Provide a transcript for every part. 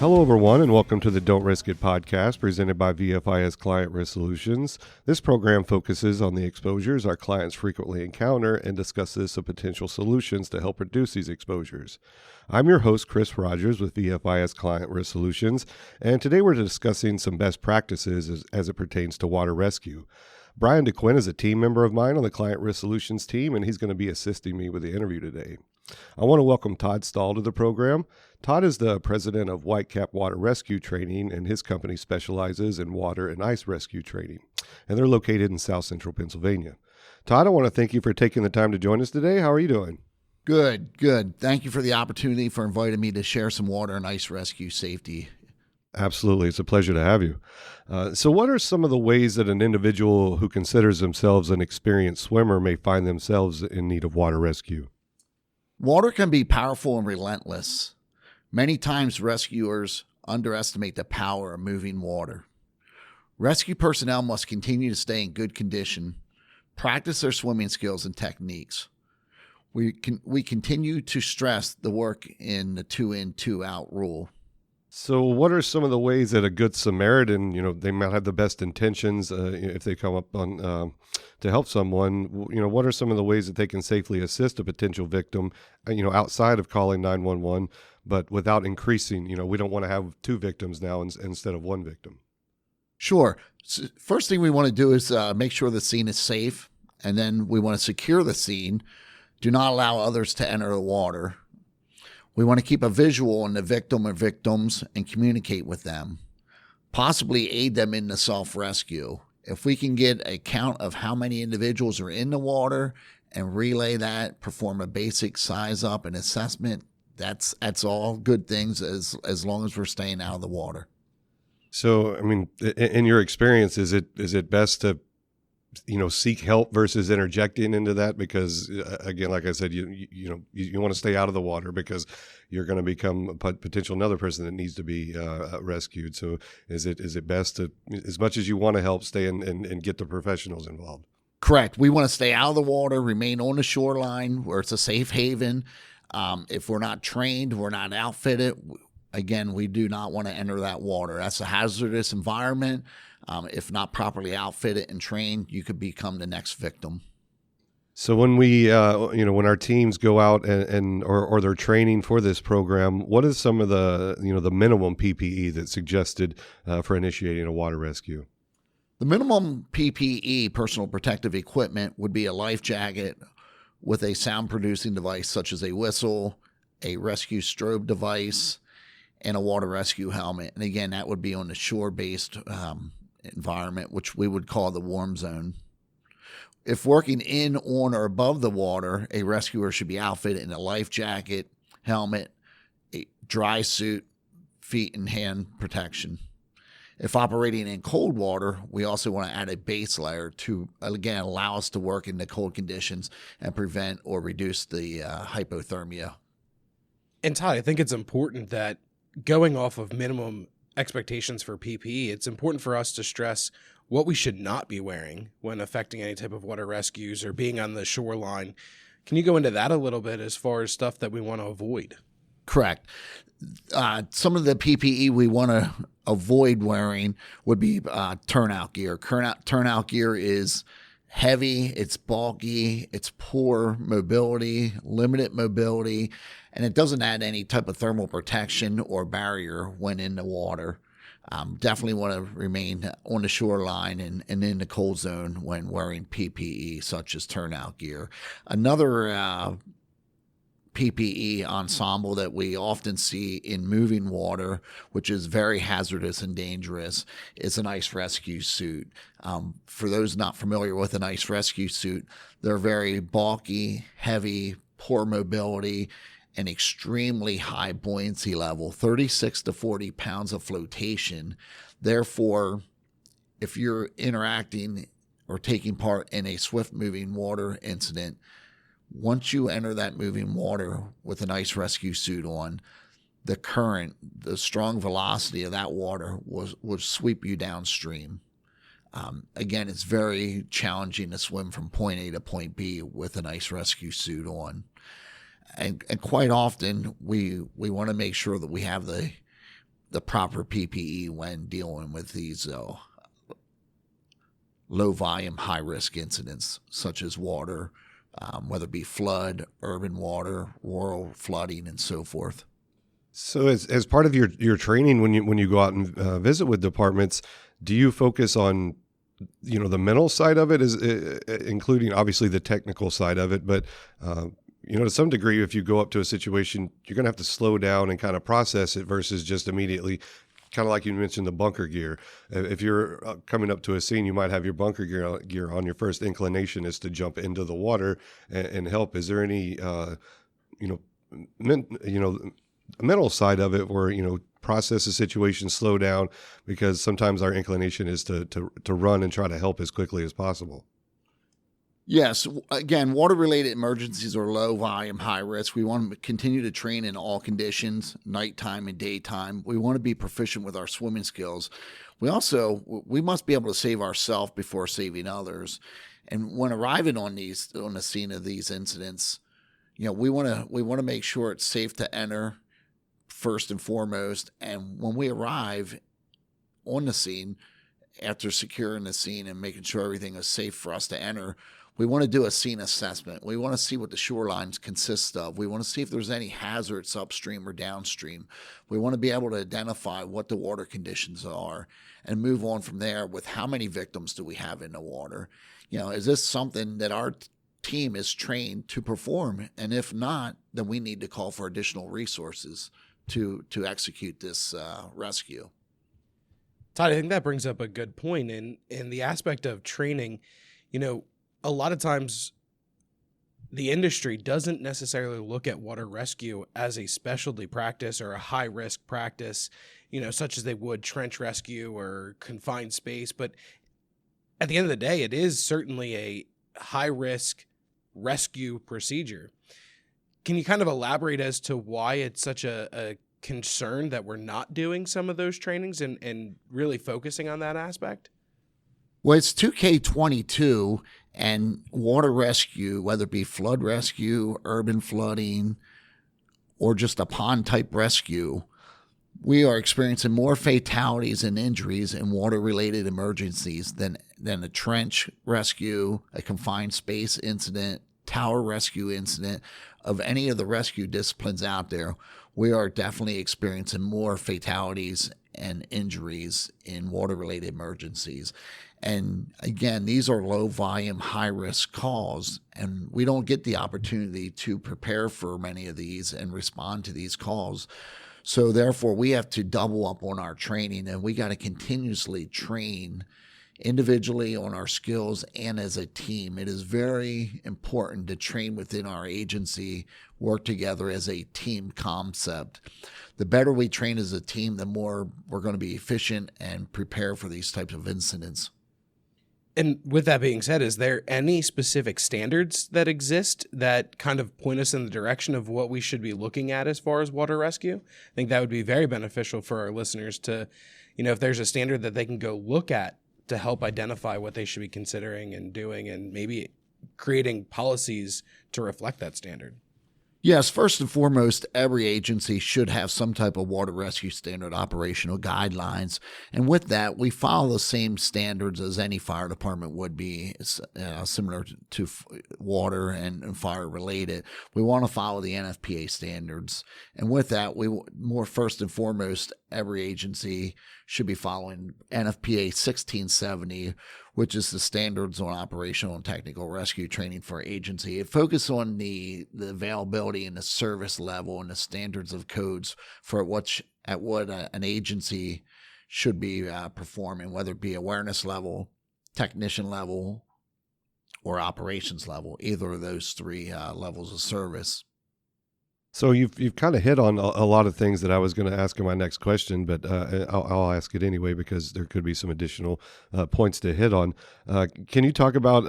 Hello, everyone, and welcome to the Don't Risk It podcast presented by VFIS Client Risk Solutions. This program focuses on the exposures our clients frequently encounter and discusses some potential solutions to help reduce these exposures. I'm your host, Chris Rogers with VFIS Client Risk Solutions, and today we're discussing some best practices as it pertains to water rescue. Bryan Duquin is a team member of mine on the Client Risk Solutions team, and he's going to be assisting me with the interview today. I want to welcome Todd Stahl to the program. Todd is the president of WhiteCap Water Rescue Training, and his company specializes in water and ice rescue training, and they're located in South Central Pennsylvania. Todd, I want to thank you for taking the time to join us today. How are you doing? Good. Thank you for the opportunity for inviting me to share some water and ice rescue safety. Absolutely. It's a pleasure to have you. So what are some of the ways that an individual who considers themselves an experienced swimmer may find themselves in need of water rescue? Water can be powerful and relentless. Many times rescuers underestimate the power of moving water. Rescue personnel must continue to stay in good condition, practice their swimming skills and techniques. We continue to stress the work in the 2 in, 2 out rule. So what are some of the ways that a good Samaritan, they might have the best intentions if they come up on to help someone, what are some of the ways that they can safely assist a potential victim, outside of calling 911, but without increasing, we don't want to have 2 victims now instead of 1 victim. Sure. So first thing we want to do is make sure the scene is safe, and then we want to secure the scene. Do not allow others to enter the water. We want to keep a visual on the victim or victims and communicate with them, possibly aid them in the self-rescue. If we can get a count of how many individuals are in the water and relay that, perform a basic size up and assessment, that's all good things as long as we're staying out of the water. So, in your experience, is it best to seek help versus interjecting into that? Because again, like I said, you want to stay out of the water because you're going to become a potential another person that needs to be rescued. So is it best to, as much as you want to help, stay and get the professionals involved? Correct. We want to stay out of the water, remain on the shoreline where it's a safe haven. If we're not trained, we're not outfitted, again, we do not want to enter that water. That's a hazardous environment. If not properly outfitted and trained, you could become the next victim. So when we, when our teams go out or they're training for this program, what is some of the, the minimum PPE that's suggested for initiating a water rescue? The minimum PPE, personal protective equipment, would be a life jacket with a sound-producing device such as a whistle, a rescue strobe device, and a water rescue helmet. And again, that would be on the shore-based environment, which we would call the warm zone. If working in, on, or above the water, a rescuer should be outfitted in a life jacket, helmet, a dry suit, feet and hand protection. If operating in cold water, we also want to add a base layer to, again, allow us to work in the cold conditions and prevent or reduce the hypothermia. And Todd, I think it's important that going off of minimum expectations for PPE, it's important for us to stress what we should not be wearing when affecting any type of water rescues or being on the shoreline. Can you go into that a little bit as far as stuff that we want to avoid? Correct. Some of the PPE we want to avoid wearing would be turnout gear. Turnout gear is heavy, it's bulky, it's poor mobility, limited mobility, and it doesn't add any type of thermal protection or barrier when in the water. Definitely want to remain on the shoreline and in the cold zone when wearing PPE, such as turnout gear. Another PPE ensemble that we often see in moving water, which is very hazardous and dangerous, is an ice rescue suit. For those not familiar with an ice rescue suit, they're very bulky, heavy, poor mobility, and extremely high buoyancy level, 36 to 40 pounds of flotation. Therefore, if you're interacting or taking part in a swift moving water incident, once you enter that moving water with an ice rescue suit on, the current, the strong velocity of that water will sweep you downstream. Again, it's very challenging to swim from point A to point B with an ice rescue suit on. And quite often, we want to make sure that we have the the proper PPE when dealing with these low volume, high risk incidents such as water, whether it be flood, urban water, rural flooding, and so forth. So as part of your training, when you go out and visit with departments, do you focus on the mental side of it, is including obviously the technical side of it, but to some degree, if you go up to a situation, you're going to have to slow down and kind of process it versus just immediately, kind of like you mentioned, the bunker gear. If you're coming up to a scene, you might have your bunker gear on. Your first inclination is to jump into the water and help. Is there any, mental side of it where, process the situation, slow down, because sometimes our inclination is to run and try to help as quickly as possible? Yes. Again, water-related emergencies are low volume, high risk. We want to continue to train in all conditions, nighttime and daytime. We want to be proficient with our swimming skills. We must be able to save ourselves before saving others. And when arriving on the scene of these incidents, we want to make sure it's safe to enter first and foremost. And when we arrive on the scene, after securing the scene and making sure everything is safe for us to enter, we want to do a scene assessment. We want to see what the shorelines consist of. We want to see if there's any hazards upstream or downstream. We want to be able to identify what the water conditions are and move on from there with how many victims do we have in the water. Is this something that our team is trained to perform? And if not, then we need to call for additional resources to execute this rescue. Todd, I think that brings up a good point in the aspect of training. A lot of times the industry doesn't necessarily look at water rescue as a specialty practice or a high risk practice, such as they would trench rescue or confined space. But at the end of the day, it is certainly a high risk rescue procedure. Can you kind of elaborate as to why it's such a concern that we're not doing some of those trainings and really focusing on that aspect? Well, it's 2K22, and water rescue, whether it be flood rescue, urban flooding, or just a pond-type rescue, we are experiencing more fatalities and injuries in water-related emergencies than a trench rescue, a confined space incident, tower rescue incident. Of any of the rescue disciplines out there, we are definitely experiencing more fatalities and injuries in water-related emergencies. And again, these are low volume, high risk calls, and we don't get the opportunity to prepare for many of these and respond to these calls. So therefore, we have to double up on our training, and we got to continuously train individually on our skills and as a team. It is very important to train within our agency, work together as a team concept. The better we train as a team, the more we're going to be efficient and prepare for these types of incidents. And with that being said, is there any specific standards that exist that kind of point us in the direction of what we should be looking at as far as water rescue? I think that would be very beneficial for our listeners to, if there's a standard that they can go look at to help identify what they should be considering and doing, and maybe creating policies to reflect that standard. Yes, first and foremost, every agency should have some type of water rescue standard operational guidelines. And with that, we follow the same standards as any fire department would be, similar to water and fire related. We want to follow the NFPA standards. And with that, first and foremost, every agency should be following NFPA 1670, which is the standards on operational and technical rescue training for agency. It focuses on the availability and the service level and the standards of codes for at what an agency should be performing, whether it be awareness level, technician level, or operations level, either of those three levels of service. So you've kind of hit on a lot of things that I was going to ask in my next question, but I'll ask it anyway because there could be some additional points to hit on. Can you talk about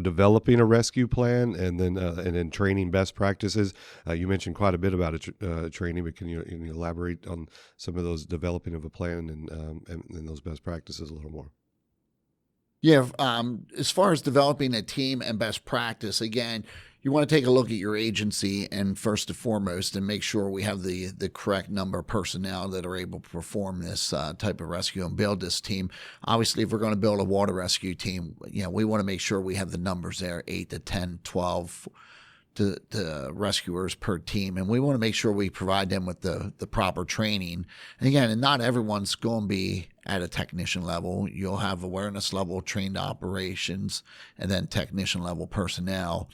developing a rescue plan and then training best practices? You mentioned quite a bit about training, but can you elaborate on some of those developing of a plan and those best practices a little more? Yeah, as far as developing a team and best practice, again, You want to take a look at your agency and first and foremost and make sure we have the correct number of personnel that are able to perform this type of rescue and build this team. Obviously, if we're going to build a water rescue team, we want to make sure we have the numbers there, 8 to 10, 12 to rescuers per team. And we want to make sure we provide them with the proper training. And again, not everyone's going to be at a technician level. You'll have awareness level trained operations and then technician level personnel.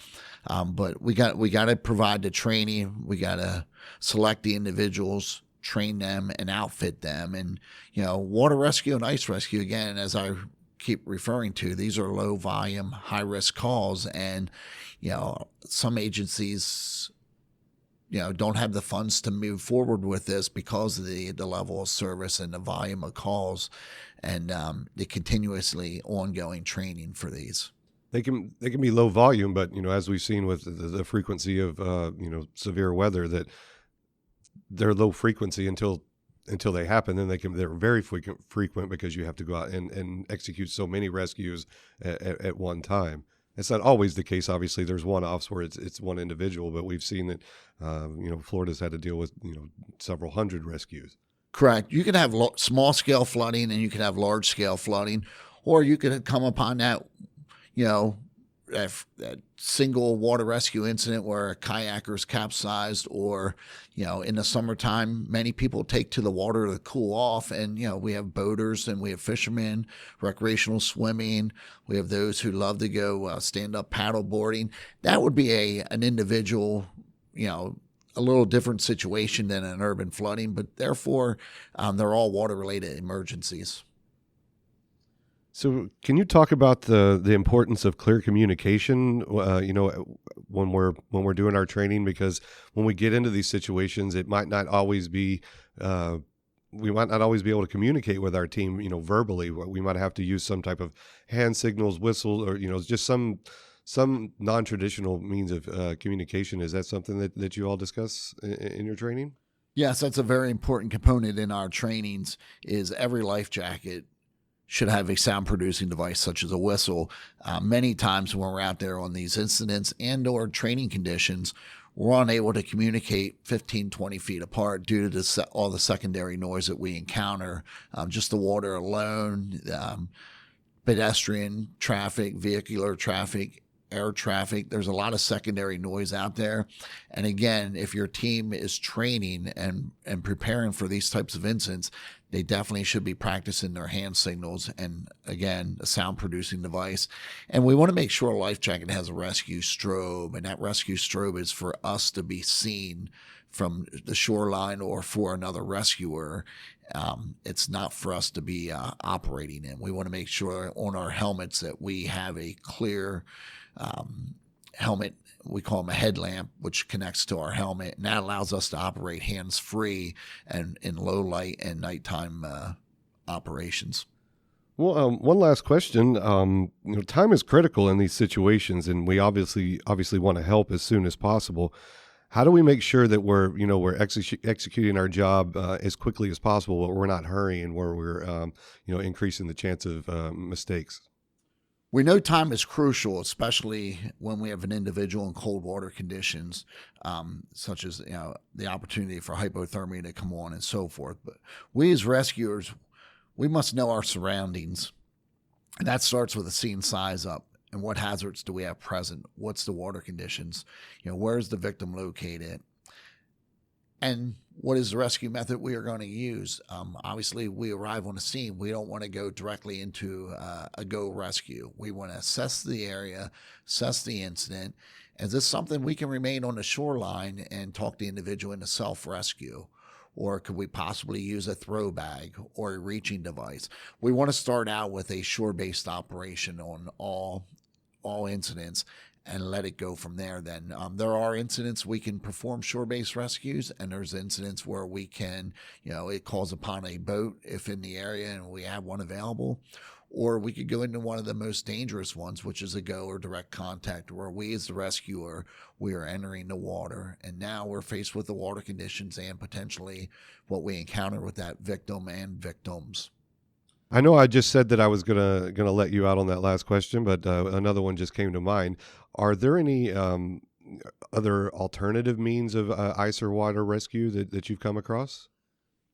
But we got to provide the training. We got to select the individuals, train them, and outfit them. And, water rescue and ice rescue, again, as I keep referring to, these are low volume, high risk calls. And, some agencies, don't have the funds to move forward with this because of the level of service and the volume of calls and the continuously ongoing training for these. They can be low volume, but as we've seen with the frequency of severe weather, that they're low frequency until they happen. Then they're very frequent because you have to go out and execute so many rescues at one time. It's not always the case. Obviously, there's one-offs where it's one individual, but we've seen that Florida's had to deal with several hundred rescues. Correct. You can have small-scale flooding and you can have large-scale flooding, or you could come upon that that single water rescue incident where a kayaker's capsized, or in the summertime many people take to the water to cool off, and we have boaters and we have fishermen, recreational swimming, we have those who love to go stand-up paddle boarding. That would be an individual a little different situation than an urban flooding, but therefore they're all water related emergencies. So can you talk about the importance of clear communication, when we're doing our training? Because when we get into these situations, it might not always be, we might not always be able to communicate with our team, verbally. We might have to use some type of hand signals, whistle, or, just some non-traditional means of communication. Is that something that you all discuss in your training? Yes, that's a very important component in our trainings. Is every life jacket should have a sound producing device such as a whistle. Many times when we're out there on these incidents and or training conditions, we're unable to communicate 15, 20 feet apart due to all the secondary noise that we encounter. Just the water alone, pedestrian traffic, vehicular traffic, air traffic. There's a lot of secondary noise out there. And again, if your team is training and preparing for these types of incidents, they definitely should be practicing their hand signals and, again, a sound producing device. And we want to make sure a life jacket has a rescue strobe, and that rescue strobe is for us to be seen from the shoreline or for another rescuer. It's not for us to be operating in. We want to make sure on our helmets that we have a clear helmet. We call them a headlamp, which connects to our helmet, and that allows us to operate hands-free and in low light and nighttime operations. Well, one last question. Time is critical in these situations, and we obviously want to help as soon as possible. How do we make sure that we're executing our job as quickly as possible, but we're not hurrying, where we're increasing the chance of mistakes? We know time is crucial, especially when we have an individual in cold water conditions, such as the opportunity for hypothermia to come on and so forth. But we as rescuers, we must know our surroundings, and that starts with a scene size up. And what hazards do we have present? What's the water conditions? Where's the victim located? And what is the rescue method we are going to use? Obviously, we arrive on the scene. We don't want to go directly into a go rescue. We want to assess the area, assess the incident. Is this something we can remain on the shoreline and talk the individual into self-rescue? Or could we possibly use a throw bag or a reaching device? We want to start out with a shore-based operation on all incidents and let it go from there. Then there are incidents we can perform shore-based rescues, and there's incidents where we can, it calls upon a boat if in the area and we have one available, or we could go into one of the most dangerous ones, which is a go or direct contact, where we as the rescuer, we are entering the water, and now we're faced with the water conditions and potentially what we encounter with that victim and victims. I know I just said that I was gonna let you out on that last question, but another one just came to mind. Are there any other alternative means of ice or water rescue that you've come across?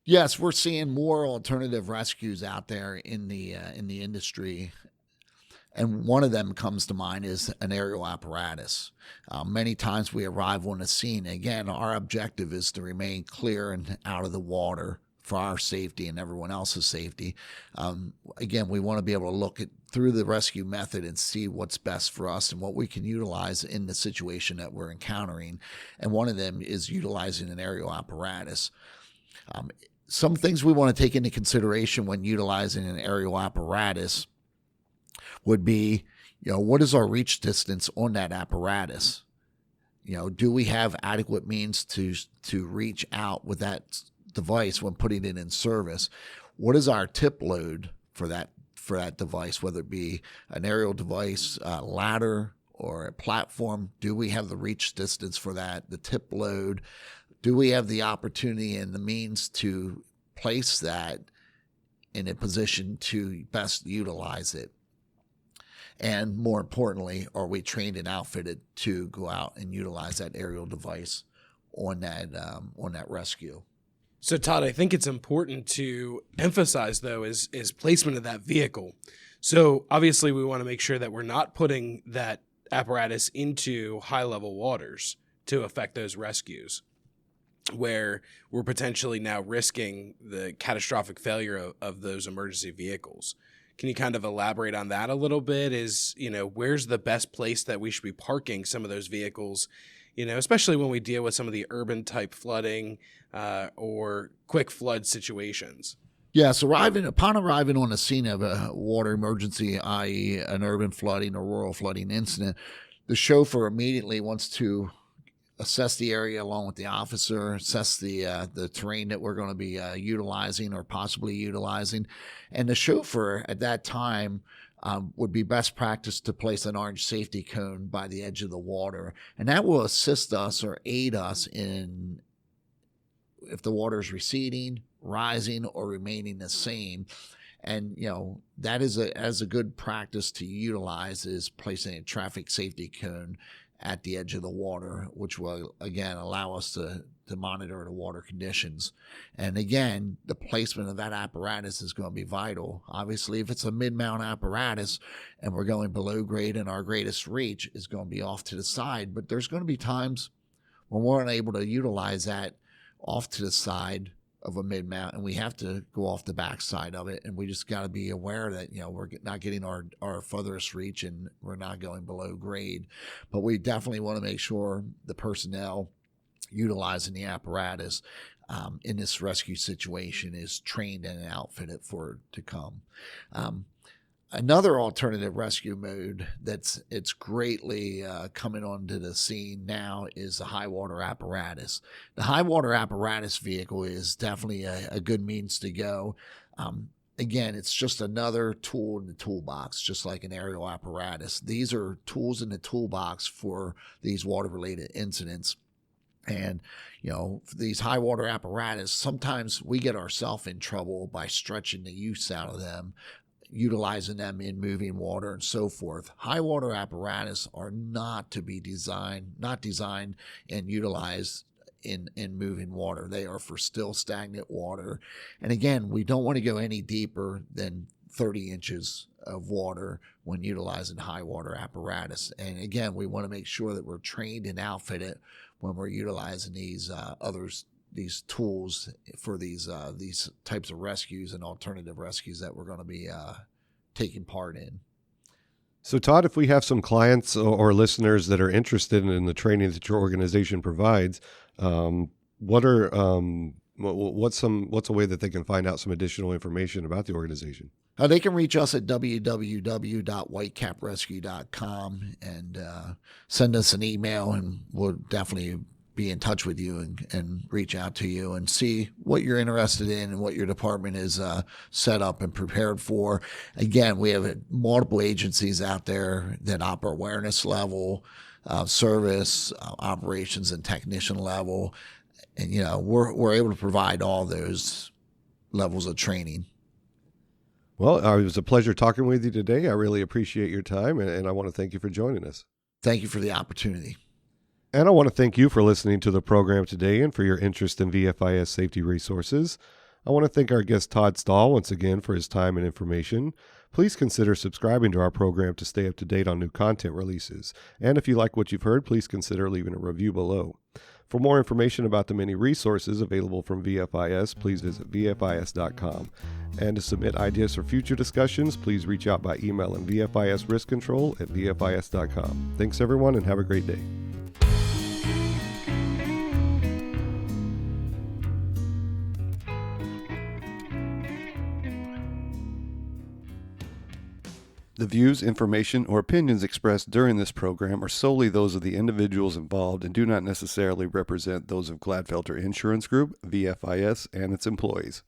Yes, we're seeing more alternative rescues out there in the industry. And one of them comes to mind is an aerial apparatus. Many times we arrive on the scene. Again, our objective is to remain clear and out of the water for our safety and everyone else's safety. Again, we want to be able to look through the rescue method and see what's best for us and what we can utilize in the situation that we're encountering. And one of them is utilizing an aerial apparatus. Some things we want to take into consideration when utilizing an aerial apparatus would be, what is our reach distance on that apparatus? Do we have adequate means to reach out with that device when putting it in service? What is our tip load for that device, whether it be an aerial device, ladder, or a platform? Do we have the reach distance for that, the tip load? Do we have the opportunity and the means to place that in a position to best utilize it? And more importantly, are we trained and outfitted to go out and utilize that aerial device on that rescue? So, Todd, I think it's important to emphasize, though, is placement of that vehicle. So, obviously, we want to make sure that we're not putting that apparatus into high-level waters to affect those rescues, where we're potentially now risking the catastrophic failure of those emergency vehicles. Can you kind of elaborate on that a little bit? Where's the best place that we should be parking some of those vehicles, especially when we deal with some of the urban type flooding or quick flood situations? Yeah, so upon arriving on the scene of a water emergency, i.e. an urban flooding or rural flooding incident, the chauffeur immediately wants to assess the area along with the officer, assess the terrain that we're going to be utilizing or possibly utilizing. And the chauffeur at that time would be best practice to place an orange safety cone by the edge of the water. And that will assist us or aid us in if the water is receding, rising, or remaining the same. And, that is a good practice to utilize, is placing a traffic safety cone at the edge of the water, which will, again, allow us to monitor the water conditions. And again, the placement of that apparatus is going to be vital. Obviously, if it's a mid-mount apparatus and we're going below grade and our greatest reach is going to be off to the side, but there's going to be times when we're unable to utilize that off to the side of a mid-mount, and we have to go off the backside of it, and we just got to be aware that we're not getting our furthest reach and we're not going below grade. But we definitely want to make sure the personnel utilizing the apparatus in this rescue situation is trained and outfitted for it to come. Another alternative rescue mode it's greatly coming onto the scene now is the high water apparatus. The high water apparatus vehicle is definitely a good means to go. Again, it's just another tool in the toolbox, just like an aerial apparatus. These are tools in the toolbox for these water-related incidents. And, these high water apparatus, sometimes we get ourselves in trouble by stretching the use out of them, utilizing them in moving water and so forth. High water apparatus are not designed and utilized in moving water. They are for still stagnant water. And again, we don't want to go any deeper than 30 inches of water when utilizing high water apparatus. And again, we want to make sure that we're trained and outfitted when we're utilizing these tools for these types of rescues and alternative rescues that we're going to be taking part in. So, Todd, if we have some clients or listeners that are interested in the training that your organization provides, what's a way that they can find out some additional information about the organization? They can reach us at www.whitecaprescue.com and send us an email, and we'll definitely be in touch with you and reach out to you and see what you're interested in and what your department is set up and prepared for. Again, we have multiple agencies out there that offer awareness level, service, operations, and technician level. And, we're able to provide all those levels of training. Well, it was a pleasure talking with you today. I really appreciate your time, and I want to thank you for joining us. Thank you for the opportunity. And I want to thank you for listening to the program today and for your interest in VFIS safety resources. I want to thank our guest Todd Stahl once again for his time and information. Please consider subscribing to our program to stay up to date on new content releases. And if you like what you've heard, please consider leaving a review below. For more information about the many resources available from VFIS, please visit VFIS.com. And to submit ideas for future discussions, please reach out by email at VFISriskcontrol@VFIS.com. Thanks everyone and have a great day. The views, information, or opinions expressed during this program are solely those of the individuals involved and do not necessarily represent those of Gladfelter Insurance Group, VFIS, and its employees.